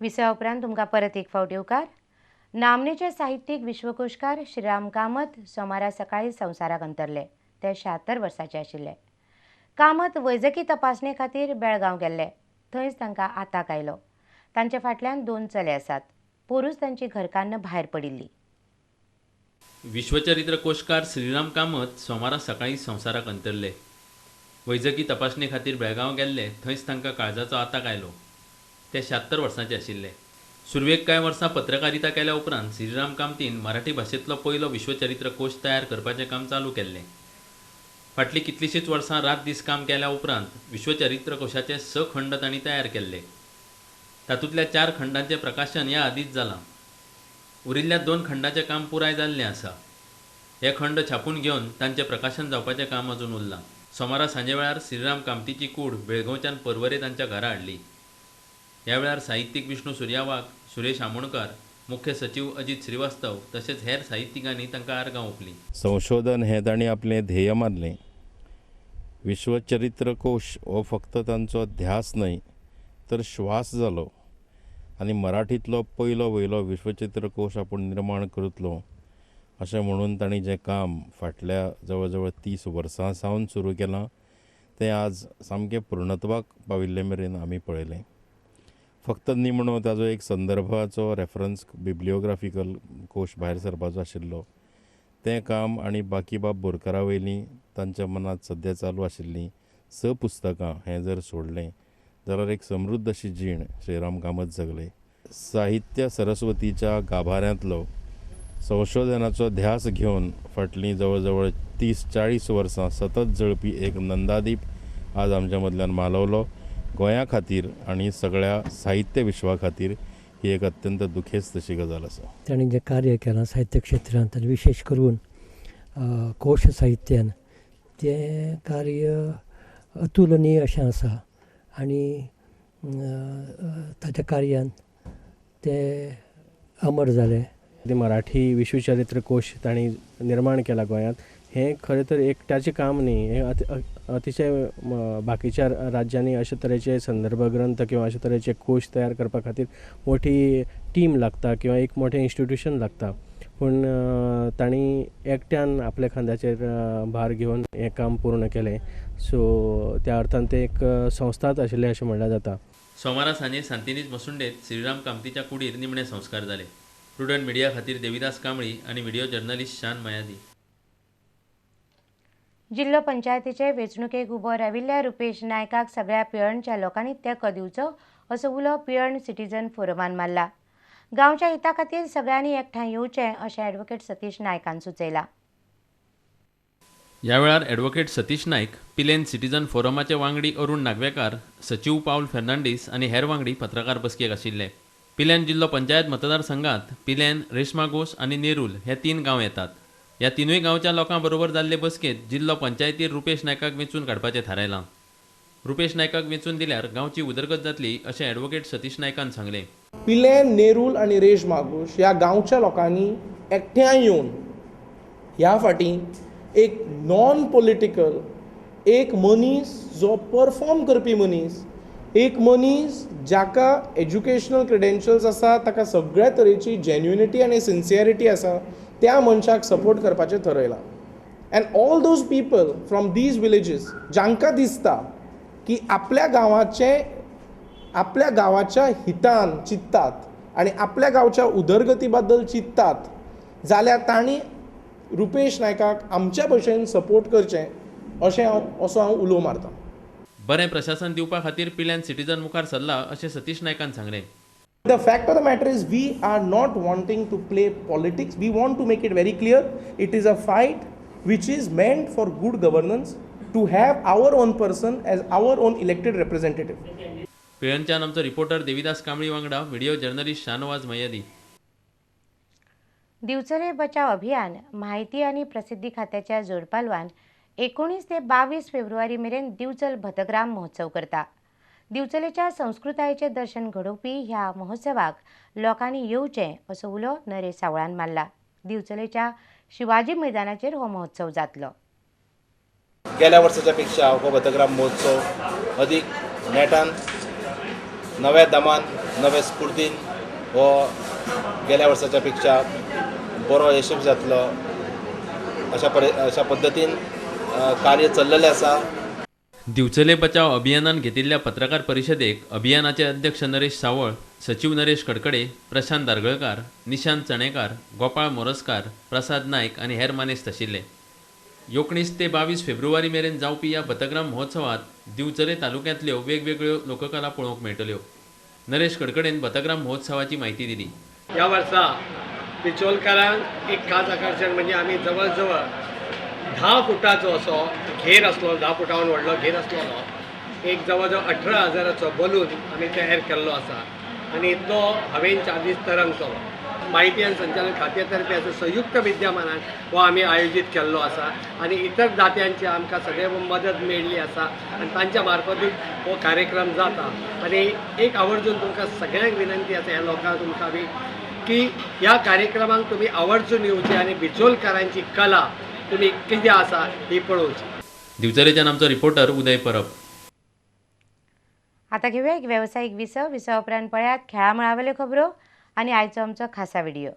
विसरा उपरांत तुमकां परत एक फावट येवकार। नामनेचे साहित्यीक विश्वकोशकार श्रीराम कामत सोमारा सकाळी संवसाराक अंतरले। ते 76 वर्सांचे आशिल्ले। कामत वैजकी तपासणे खातीर बेळगांव गेल्ले। थंयच तांकां आताक आयलो। तांचे फाटल्यान 2 चले आसात। पोरूच तांची घरकान्न भायर पडिल्ली। विश्वचरित्र कोशकार श्रीराम कामत सोमारा सकाळी संवसाराक अंतरले। वैजकी तपासणे खातीर बेळगांव गेल्ले। थंयच तांकां काळजाचो आताक आयलो। ते 76 वर्सांचे आशिल्ले। सुरवेक कांय वर्सां पत्रकारिता केल्या उपरांत श्रीराम कामतीन मराठी भाशेंतलो पयलो विश्वचरित्र कोश तयार करपाचें काम चालू केल्लें। फाटलीं कितलींशींच वर्सां रात दीस काम केल्या उपरांत विश्वचरित्र कोशाचे 6 खंड तांणी तयार केल्ले। तातूंतल्या 4 खंडांचें प्रकाशन ह्या आदींच जालां। उरिल्ल्या 2 खंडांचें काम पुराय जाल्लें आसा। हे खंड छापून घेवन तांचें प्रकाशन जावपाचें काम अजून उरलां। सोमारा सांजे वेळार श्रीराम कामतीची कूड बेळगांवच्यान पर्वरे तांच्या घरा हाडली। ह्या वेळार साहित्यीक विष्णू सुर्यावाग, सुरेश आमोणकार, मुख्य सचिव अजित श्रीवास्तव तशेंच हेर साहित्यिकांनी तांकां आर्गां ओंपलीं। संशोधन हें तांणी आपलें ध्येय मानलें। विश्वचरित्र कोश हो फक्त तांचो ध्यास न्हय तर श्वास जालो आनी मराठींतलो पयलो वयलो विश्वचरित्र कोश आपूण निर्माण करतलो अशें म्हणून तांणी जें काम फाटल्या जवळ जवळ 30 वर्सां सावन सुरू केलां तें आज सामकें पूर्णत्वाक पाविल्ले मेरेन आमी पळयलें। फक्त निमणो ताजो एक संदर्भाचो रेफरन्स बिब्लियोग्राफिकल कोश भायर सरपाचो आशिल्लो तें काम आनी बाकी बाब बोरकारा वयलीं तांच्या मनांत सद्या चालू आशिल्लीं 6 पुस्तकां हें जर सोडलें जाल्यार एक समृद्ध अशी जीण श्रीराम कामत जगले। साहित्य सरस्वतीच्या गाभाऱ्यांतलो संशोधनाचो ध्यास घेवन फाटलीं जवळ जवळ 30-40 वर्सां सतत जळपी एक नंदादीप आज आमच्या मदल्यान मालवलो। गोंया खातीर आनी सगळ्या साहित्य विश्वा खातीर ही एक अत्यंत दुखेस्त तशी गजाल आसा। ताणें जें कार्य केलां साहित्य क्षेत्रांत आनी विशेश करून कोश साहित्यान तें कार्य अतुलनीय अशें आसा आनी ताच्या कार्यान ते अमर जाले। मराठी विश्वचरित्र कोश तांणी निर्माण केला गोंयांत हें खरें तर एकट्याचें काम न्ही। हें अतिशय बाकीच्या राज्यांनी अशे तरेचे संदर्भ ग्रंथ किंवा अशे तरेचे कोश तयार करपा खातीर मोठी टीम लागता किंवा एक मोठें इन्स्टिट्यूशन लागता। पूण तांणी एकट्यान आपल्या खांद्याचेर भार घेवन हें काम पूर्ण केलें। सो त्या अर्थान तें एक संस्थाच आशिल्लें अशें म्हणल्यार जाता। सोमारा सांजे सांतिनीज मसुंडेत श्रीराम कामतीच्या कुडीर निमणे संस्कार जाले। प्रुडंट मिडिया खातीर देविदास कांबळी आनी व्हिडिओ जर्नलिस्ट शान मयादी। जिल्लो पंचायतीचे वेंचणुकेक उबो राविल्ल्या रुपेश नायकाक सगळ्या पियणच्या लोकांनी तेंको दिवचो असो उलो पियण सिटीजन फोरमान मारला। गांवच्या हिता खातीर सगळ्यांनी एकठांय येवचें अशें ॲडव्होकेट सतीश नायकान सुचयलां। ह्या वेळार ॲडव्होकेट सतीश नायक, पिलेन सिटीजन फोरमाचे वांगडी अरुण नागवेकार, सचिव पाऊल फेर्नांडीस आनी हेर वांगडी पत्रकार बसकेक आशिल्ले। पिलेन जिल्लो पंचायत मतदारसंघात पिलेन, रेशमा घोस आनी नेरूल हे 3 गांव येतात। ह्या 3 गांवच्या लोकां बरोबर जाल्ले बसकेत जिल्लो पंचायतीर रुपेश नायकाक वेंचून काडपाचें थारायलां। रुपेश नायकाक वेंचून दिल्यार गांवची उदरगत जातली अशें ॲडव्होकेट सतीश नायकान सांगलें। पिलेन, नेरूल आनी रेशमा घोस ह्या गांवच्या लोकांनी एकठांय येवन ह्या फाटीं एक नॉन पॉलिटिकल एक मनीस जो परफॉर्म करपी मनीस, एक मनीस जाका एज्युकेशनल क्रेडेन्शियल्स आसा, ताका सगळ्या तरेची जेन्युनिटी आनी सिन्सियरिटी आसा, त्या मनशाक सपोर्ट करपाचें थारायलां। And all those people from these villages जांकां दिसता की आपल्या गांवाच्या हितान चिंततात आनी आपल्या गांवच्या उदरगती बद्दल चिंततात जाल्यार तांणी रुपेश नायकाक आमच्या भशेन सपोर्ट करचें अशें हांव उलो मारतां। बरें प्रशासन दिवपा खातीर पिलेन सिटीजन मुखार सरला अशें सतीश नायकान सांगलें। The fact of the matter is we are not wanting to play politics. We want to make it very clear. It is a fight which is meant for good governance, to have our own person as our own elected representative. पिळणच्यान आमचो reporter Devidas Kambli वांगडा video journalist Shahnawaz मयादी। दिवचले बचाव अभियान माहिती आनी प्रसिद्धी खात्याच्या जोडपालवान 19 ते 22 February मेरेन दिवचल भतग्राम महोत्सव करता। दिवचलेच्या संस्कृतायेचें दर्शन घडोवपी ह्या महोत्सवाक लोकांनी येवचें असो उलो नरेश सावळान मारला। दिवचलेच्या शिवाजी मैदानाचेर हो महोत्सव जातलो। गेल्या वर्साच्या पेक्षा हो भतग्राम महोत्सव अदीक नेटान नव्या दमान नव्या स्फूर्तीन हो गेल्या वर्साच्या पेक्षा बरो यशस्वी जातलो अशा पद्दतीन कार्य चल्लेलें आसा. दिवचले बचाव अभियानान घेतिल्ल्या पत्रकार परिशदेक अभियानाचे अध्यक्ष नरेश सावळ, सचिव नरेश कडकडे, प्रशांत दारगळकार, निशांत चणेकार, गोपाळ मोरजकार, प्रसाद नायक आनी हेर मानेस्त आशिल्ले. 19 ते 22 फेब्रुवारी मेरेन जावपी ह्या पथग्राम महोत्सवात दिवचले तालुक्यांतल्यो वेगवेगळ्यो लोककला पळोवंक मेळटल्यो. नरेश कडकडेन पथग्राम महोत्सवाची म्हायती दिली. या वर्सा बिचोलकारांक एक खास आकर्शण म्हणजे आमी जवळ जवळ 10 फुटाचो असो घेर आसलो, 10 फुटांवन व्हडलो घेर आसलेलो, एक जवळ जवळ 18,000 बलून आमी तयार केल्लो आसा आनी तो हांवें चार्जीस तरंग केलो. माहिती आनी संचालन खात्यातर्फे असं संयुक्त विद्यमानान हो आमी आयोजीत केल्लो आसा आनी इतर दात्यांची आमकां सदैव मदत मेळ्ळी आसा आनी तांच्या मार्फतूच हो कार्यक्रम जाता. आनी एक आवर्जून तुमकां सगळ्यांक विनंती आसा ह्या लोकांक तुमकां बी की ह्या कार्यक्रमांक तुमी आवर्जून येवचे आनी बिचोलकारांची कला तुमी कितें आसा ही पळोवची. दिवचलेच्यान आमचो रिपोर्टर उदय परब. आता घेऊया एक व्यावसायिक विसव उपरांत पळयात खेळा मळावेल्यो खबरो आणि आयचो आमचो खासा व्हिडिओ.